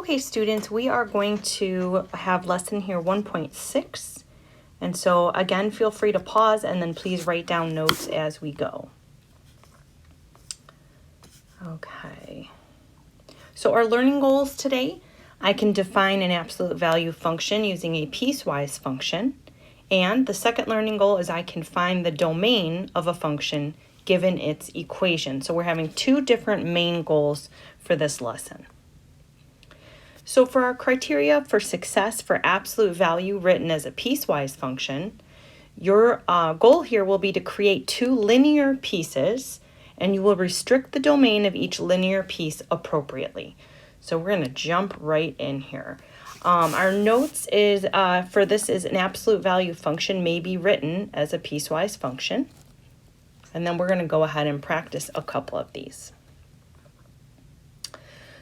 Okay, students, we are going to have lesson here 1.6. And so again, feel free to pause and then please write down notes as we go. Okay. So our learning goals today, I can define an absolute value function using a piecewise function. And the second learning goal is I can find the domain of a function given its equation. So we're having two different main goals for this lesson. So for our criteria for success for absolute value written as a piecewise function, your goal here will be to create two linear pieces, and you will restrict the domain of each linear piece appropriately. So we're going to jump right in here. Our notes is for this is an absolute value function may be written as a piecewise function. And then we're going to go ahead and practice a couple of these.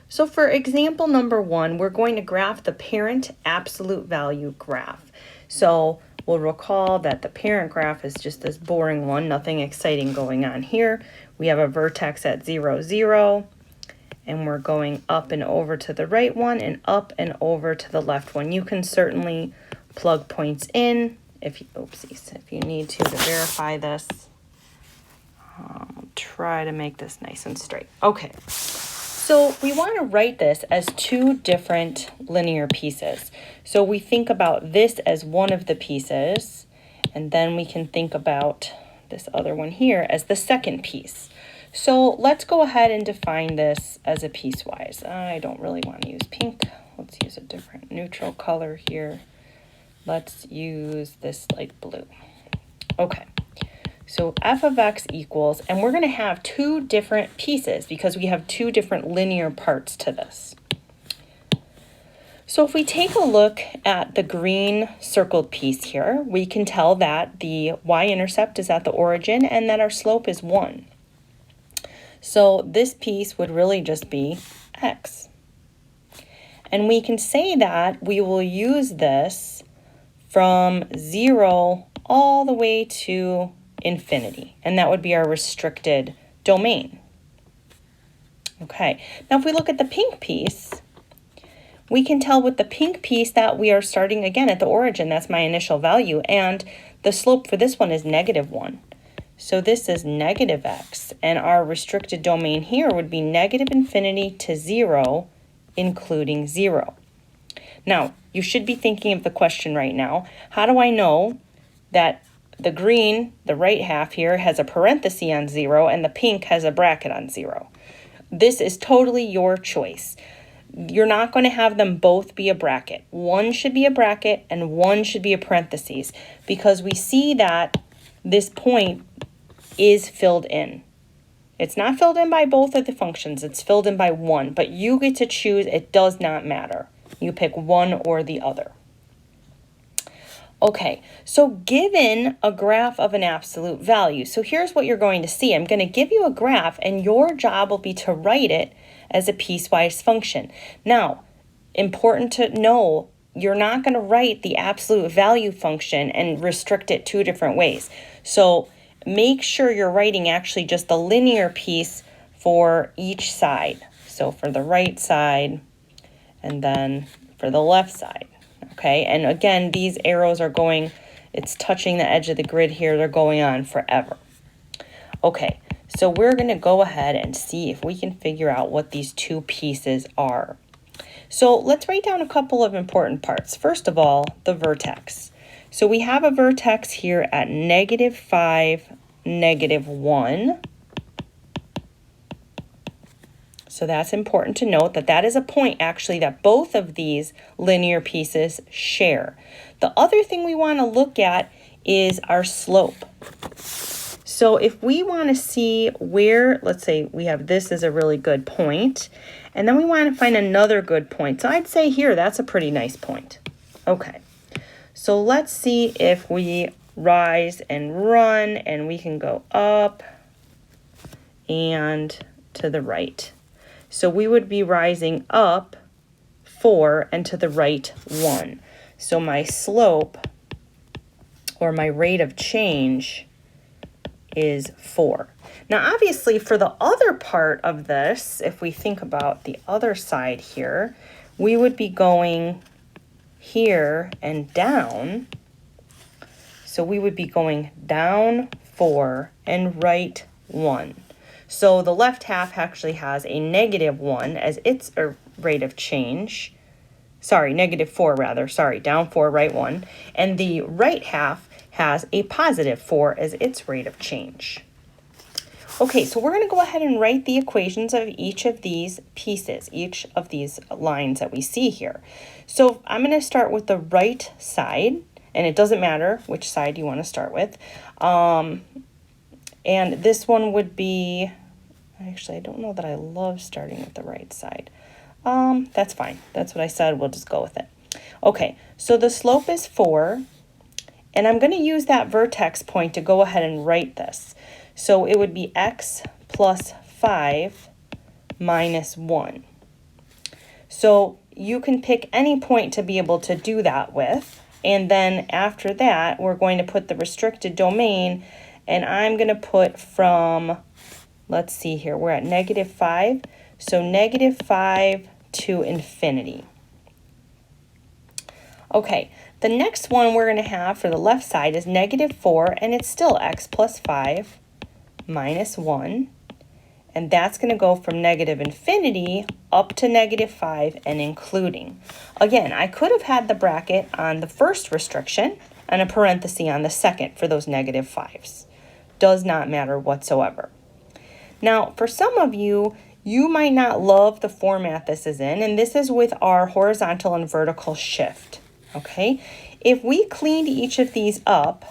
So for example number 1, we're going to graph the parent absolute value graph. So we'll recall that the parent graph is just this boring one, nothing exciting going on here. We have a vertex at 0, 0, and we're going up and over to the right one and up and over to the left one. You can certainly plug points in if you need to verify this. I'll try to make this nice and straight. Okay. So we want to write this as two different linear pieces. So we think about this as one of the pieces, and then we can think about this other one here as the second piece. So let's go ahead and define this as a piecewise. I don't really want to use pink. Let's use a different neutral color here. Let's use this light blue. Okay. So f of x equals, and we're going to have two different pieces because we have two different linear parts to this. So if we take a look at the green circled piece here, we can tell that the y-intercept is at the origin and that our slope is 1. So this piece would really just be x. And we can say that we will use this from 0 all the way to infinity, and that would be our restricted domain. Okay, now if we look at the pink piece, we can tell with the pink piece that we are starting again at the origin. That's my initial value, and the slope for this one is -1. So this is negative x, and our restricted domain here would be negative infinity to 0, including 0. Now, you should be thinking of the question right now, how do I know that the green, the right half here, has a parenthesis on 0 and the pink has a bracket on 0? This is totally your choice. You're not going to have them both be a bracket. One should be a bracket and one should be a parenthesis because we see that this point is filled in. It's not filled in by both of the functions. It's filled in by one, but you get to choose. It does not matter. You pick one or the other. Okay, so given a graph of an absolute value, so here's what you're going to see. I'm going to give you a graph, and your job will be to write it as a piecewise function. Now, important to know, you're not going to write the absolute value function and restrict it two different ways. So make sure you're writing actually just the linear piece for each side. So for the right side, and then for the left side. Okay, and again, these arrows are going, it's touching the edge of the grid here, they're going on forever. Okay, so we're going to go ahead and see if we can figure out what these two pieces are. So let's write down a couple of important parts. First of all, the vertex. So we have a vertex here at -5, -1. So that's important to note that that is a point actually that both of these linear pieces share. The other thing we want to look at is our slope. So if we want to see where, let's say we have this as a really good point, and then we want to find another good point. So I'd say here, that's a pretty nice point. Okay, so let's see if we rise and run, and we can go up and to the right. So we would be rising up 4 and to the right 1. So my slope, or my rate of change, is 4. Now obviously for the other part of this, if we think about the other side here, we would be going here and down. So we would be going down 4 and right 1. So the left half actually has a -1 as its rate of change. Sorry, -4 rather. Sorry, down 4, right 1. And the right half has a +4 as its rate of change. Okay, so we're going to go ahead and write the equations of each of these pieces, each of these lines that we see here. So I'm going to start with the right side, and it doesn't matter which side you want to start with. And this one would be, actually, I don't know that I love starting with the right side. That's fine. That's what I said. We'll just go with it. Okay, so the slope is 4, and I'm going to use that vertex point to go ahead and write this. So it would be x plus 5 minus 1. So you can pick any point to be able to do that with. And then after that, we're going to put the restricted domain, and I'm going to put from, let's see here, we're at -5. So -5 to infinity. Okay, the next one we're going to have for the left side is -4, and it's still x plus 5 minus 1. And that's going to go from -infinity up to -5 and including. Again, I could have had the bracket on the first restriction and a parenthesis on the second for those -5s. Does not matter whatsoever. Now, for some of you, you might not love the format this is in, and this is with our horizontal and vertical shift, okay? If we cleaned each of these up,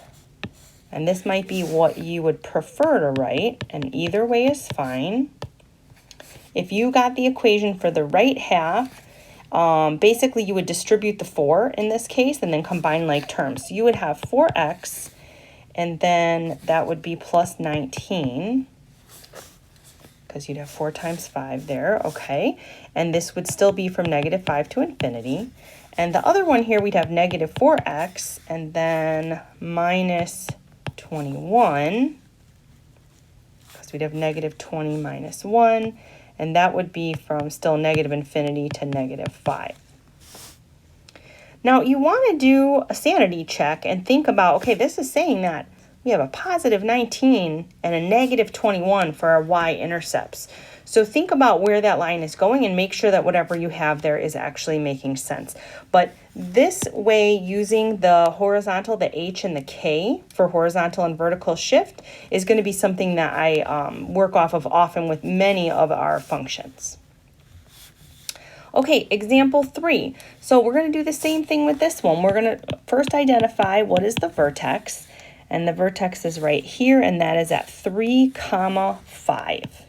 and this might be what you would prefer to write, and either way is fine. If you got the equation for the right half, basically you would distribute the 4 in this case and then combine like terms. So you would have 4x, and then that would be plus 19, because you'd have 4 times 5 there, okay? And this would still be from -5 to infinity. And the other one here, we'd have -4x, and then minus 21, because we'd have -20 minus 1, and that would be from still -infinity to -5. Now you want to do a sanity check and think about, okay, this is saying that we have a positive 19 and a -21 for our y-intercepts. So think about where that line is going and make sure that whatever you have there is actually making sense. But this way, using the horizontal, the H and the K for horizontal and vertical shift is going to be something that I work off of often with many of our functions. Okay, example 3. So we're going to do the same thing with this one. We're going to first identify what is the vertex. And the vertex is right here, and that is at 3, 5.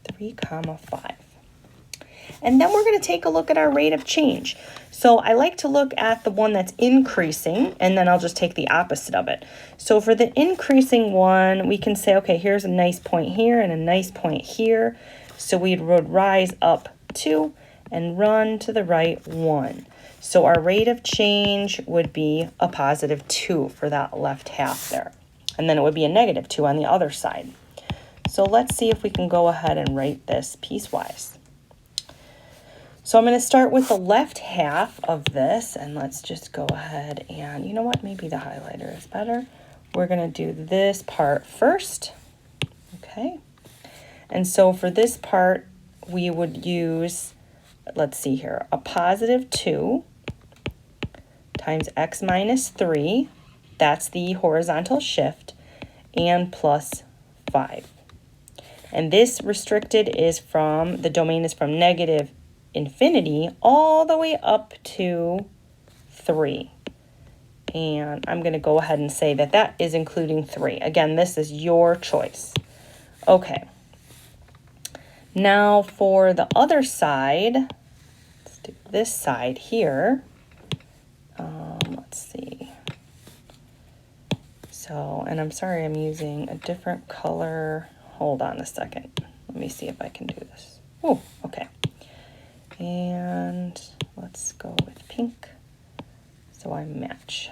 3, 5. And then we're going to take a look at our rate of change. So I like to look at the one that's increasing, and then I'll just take the opposite of it. So for the increasing one, we can say, okay, here's a nice point here and a nice point here. So we would rise up 2 and run to the right 1. So our rate of change would be a +2 for that left half there. And then it would be a -2 on the other side. So let's see if we can go ahead and write this piecewise. So I'm going to start with the left half of this, and let's just go ahead and, you know what, maybe the highlighter is better. We're going to do this part first, okay? And so for this part, we would use, let's see here, a +2 times x minus 3, that's the horizontal shift, and plus 5. And this restricted is from, the domain is from -infinity all the way up to 3. And I'm going to go ahead and say that that is including 3. Again, this is your choice. Okay. Now for the other side, let's do this side here. Let's see. So, and I'm sorry I'm using a different color. Hold on a second. Let me see if I can do this. Oh, okay. And let's go with pink so I match.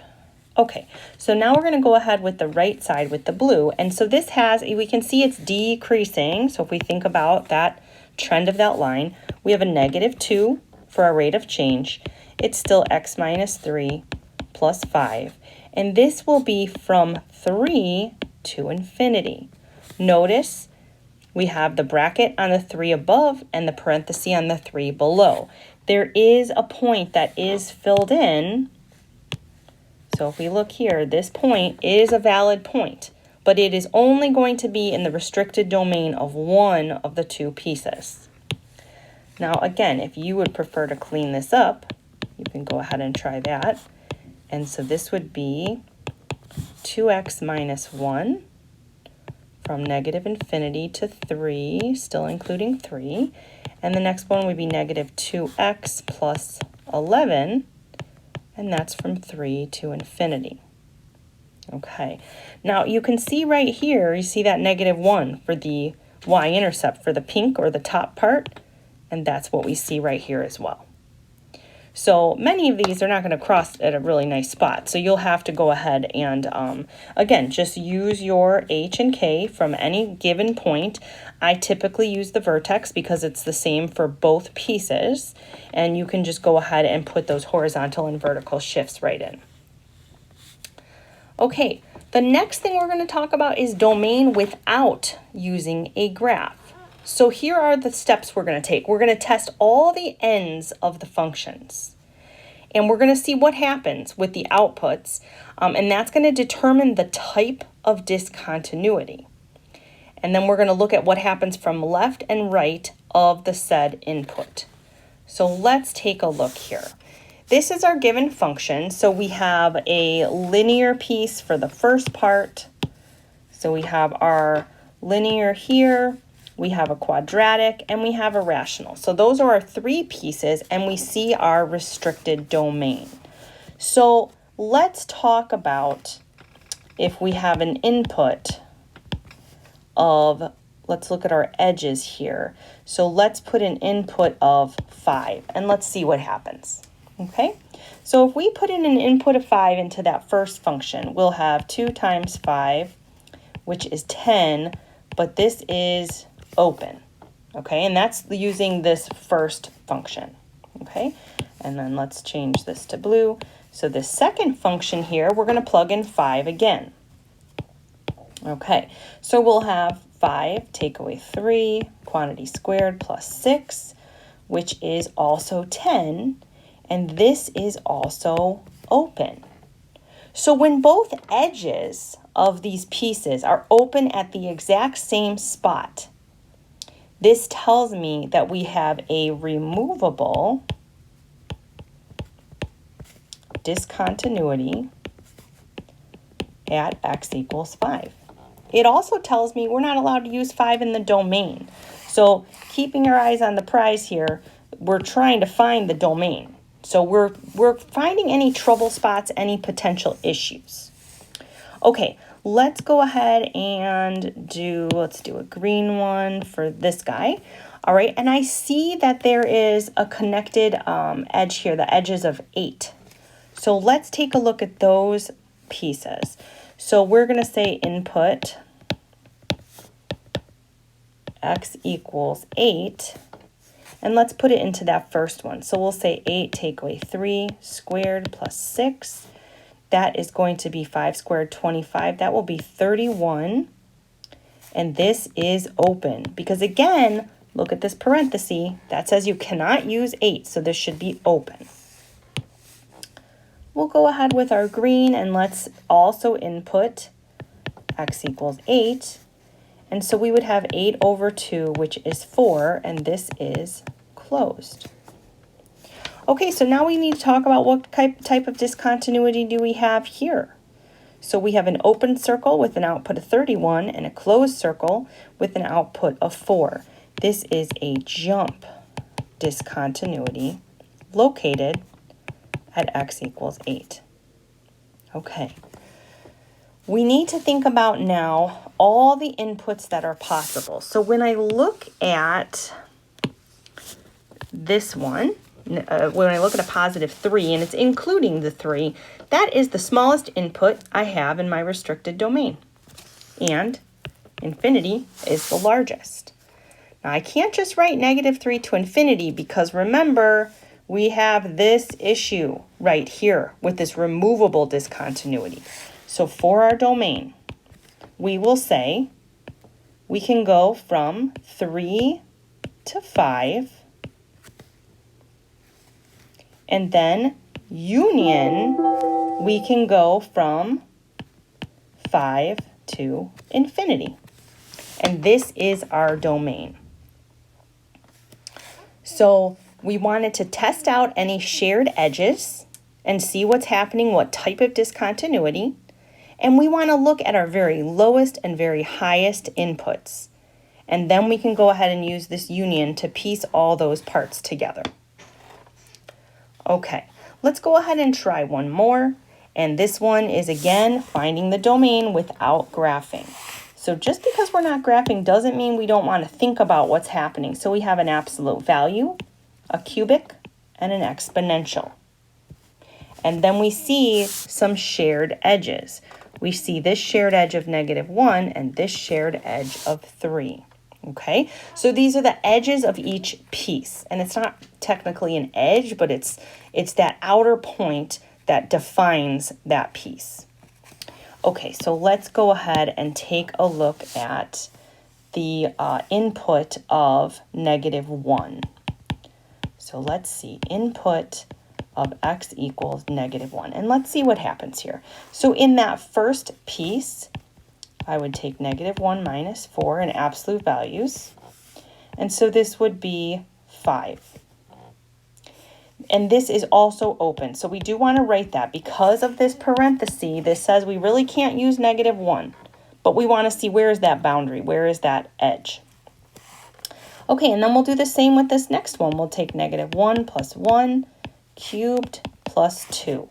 Okay, so now we're going to go ahead with the right side with the blue. And so this has, we can see it's decreasing. So if we think about that trend of that line, we have a -2 for our rate of change, it's still x minus 3 plus 5. And this will be from 3 to infinity. Notice we have the bracket on the 3 above and the parenthesis on the 3 below. There is a point that is filled in. So if we look here, this point is a valid point, but it is only going to be in the restricted domain of one of the two pieces. Now again, if you would prefer to clean this up, you can go ahead and try that. And so this would be 2x minus 1 from negative infinity to 3, still including 3. And the next one would be negative 2x plus 11, and that's from 3 to infinity. Okay, now you can see right here, you see that negative 1 for the y-intercept for the pink or the top part, and that's what we see right here as well. So many of these are not going to cross at a really nice spot. So you'll have to go ahead and, again, just use your H and K from any given point. I typically use the vertex because it's the same for both pieces. And you can just go ahead and put those horizontal and vertical shifts right in. Okay, the next thing we're going to talk about is domain without using a graph. So here are the steps we're going to take. We're going to test all the ends of the functions. And we're going to see what happens with the outputs. And that's going to determine the type of discontinuity. And then we're going to look at what happens from left and right of the said input. So let's take a look here. This is our given function. So we have a linear piece for the first part. So we have our linear here. We have a quadratic, and we have a rational. So those are our three pieces, and we see our restricted domain. So let's talk about if we have an input of, let's look at our edges here. So let's put an input of 5, and let's see what happens. Okay, so if we put in an input of 5 into that first function, we'll have 2 times 5, which is 10, but this is open, okay, and that's using this first function, okay, and then let's change this to blue. So the second function here, we're going to plug in 5 again, okay, so we'll have 5 take away 3 quantity squared plus 6, which is also 10, and this is also open. So when both edges of these pieces are open at the exact same spot, this tells me that we have a removable discontinuity at x equals 5. It also tells me we're not allowed to use 5 in the domain. So keeping our eyes on the prize here, we're trying to find the domain. So we're finding any trouble spots, any potential issues. Okay, let's go ahead and let's do a green one for this guy. All right, and I see that there is a connected edge here, the edges of 8. So let's take a look at those pieces. So we're going to say input x equals 8. And let's put it into that first one. So we'll say 8 take away 3 squared plus 6. That is going to be 5 squared, 25. That will be 31. And this is open. Because again, look at this parenthesis. That says you cannot use 8. So this should be open. We'll go ahead with our green and let's also input x equals 8. And so we would have 8 over 2, which is 4. And this is closed. Okay, so now we need to talk about what type of discontinuity do we have here. So we have an open circle with an output of 31 and a closed circle with an output of 4. This is a jump discontinuity located at x equals 8. Okay. We need to think about now all the inputs that are possible. So when I look at this one, when I look at a positive 3, and it's including the 3, that is the smallest input I have in my restricted domain. And infinity is the largest. Now I can't just write negative 3 to infinity because remember, we have this issue right here with this removable discontinuity. So for our domain, we will say we can go from 3 to 5, and then union, we can go from 5 to infinity. And this is our domain. So we wanted to test out any shared edges and see what's happening, what type of discontinuity. And we want to look at our very lowest and very highest inputs. And then we can go ahead and use this union to piece all those parts together. Okay, let's go ahead and try one more. And this one is, again, finding the domain without graphing. So just because we're not graphing doesn't mean we don't want to think about what's happening. So we have an absolute value, a cubic, and an exponential. And then we see some shared edges. We see this shared edge of -1 and this shared edge of 3. Okay, so these are the edges of each piece. And it's not technically an edge, but it's that outer point that defines that piece. Okay, so let's go ahead and take a look at the input of -1. So let's see, input of x equals -1. And let's see what happens here. So in that first piece, I would take -1 minus 4 in absolute values. And so this would be 5. And this is also open. So we do want to write that because of this parenthesis. This says we really can't use -1, but we want to see where is that boundary, where is that edge. Okay, and then we'll do the same with this next one. We'll take -1 plus 1 cubed plus 2.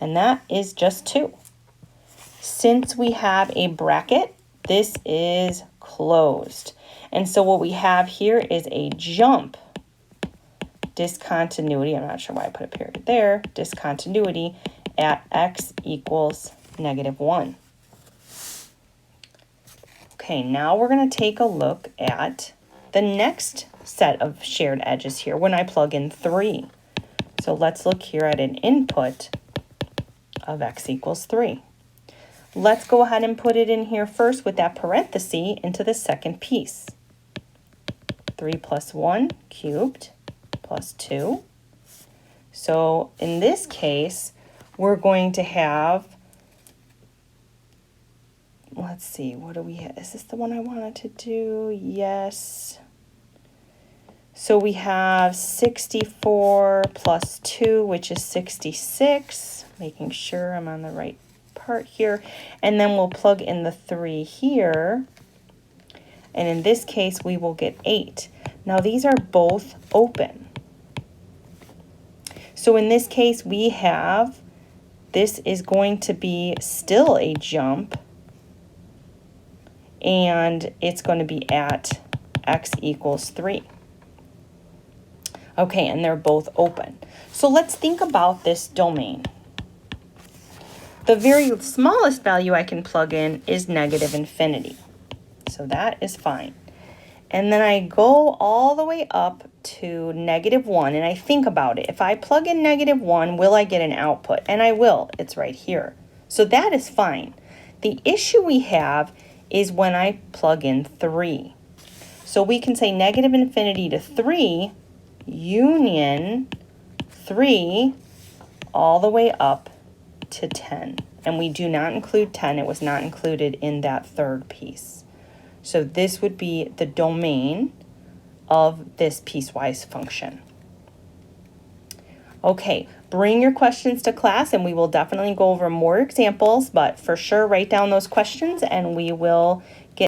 And that is just 2. Since we have a bracket, this is closed. And so what we have here is a jump discontinuity. I'm not sure why I put a period there. Discontinuity at x equals -1. Okay, now we're going to take a look at the next set of shared edges here when I plug in 3. So let's look here at an input of x equals 3. Let's go ahead and put it in here first with that parenthesis into the second piece. 3 plus 1 cubed plus 2. So in this case, we're going to have, let's see, what do we have? Is this the one I wanted to do? Yes. So we have 64 plus 2, which is 66, making sure I'm on the right part here. And then we'll plug in the 3 here. And in this case, we will get 8. Now these are both open. So in this case, we have, this is going to be still a jump. And it's going to be at x equals 3. Okay, and they're both open. So let's think about this domain. The very smallest value I can plug in is -infinity. So that is fine. And then I go all the way up to -1, and I think about it. If I plug in -1, will I get an output? And I will. It's right here. So that is fine. The issue we have is when I plug in 3. So we can say -infinity to 3 union 3 all the way up to 10. And we do not include 10. It was not included in that third piece. So this would be the domain of this piecewise function. Okay, bring your questions to class and we will definitely go over more examples, but for sure write down those questions and we will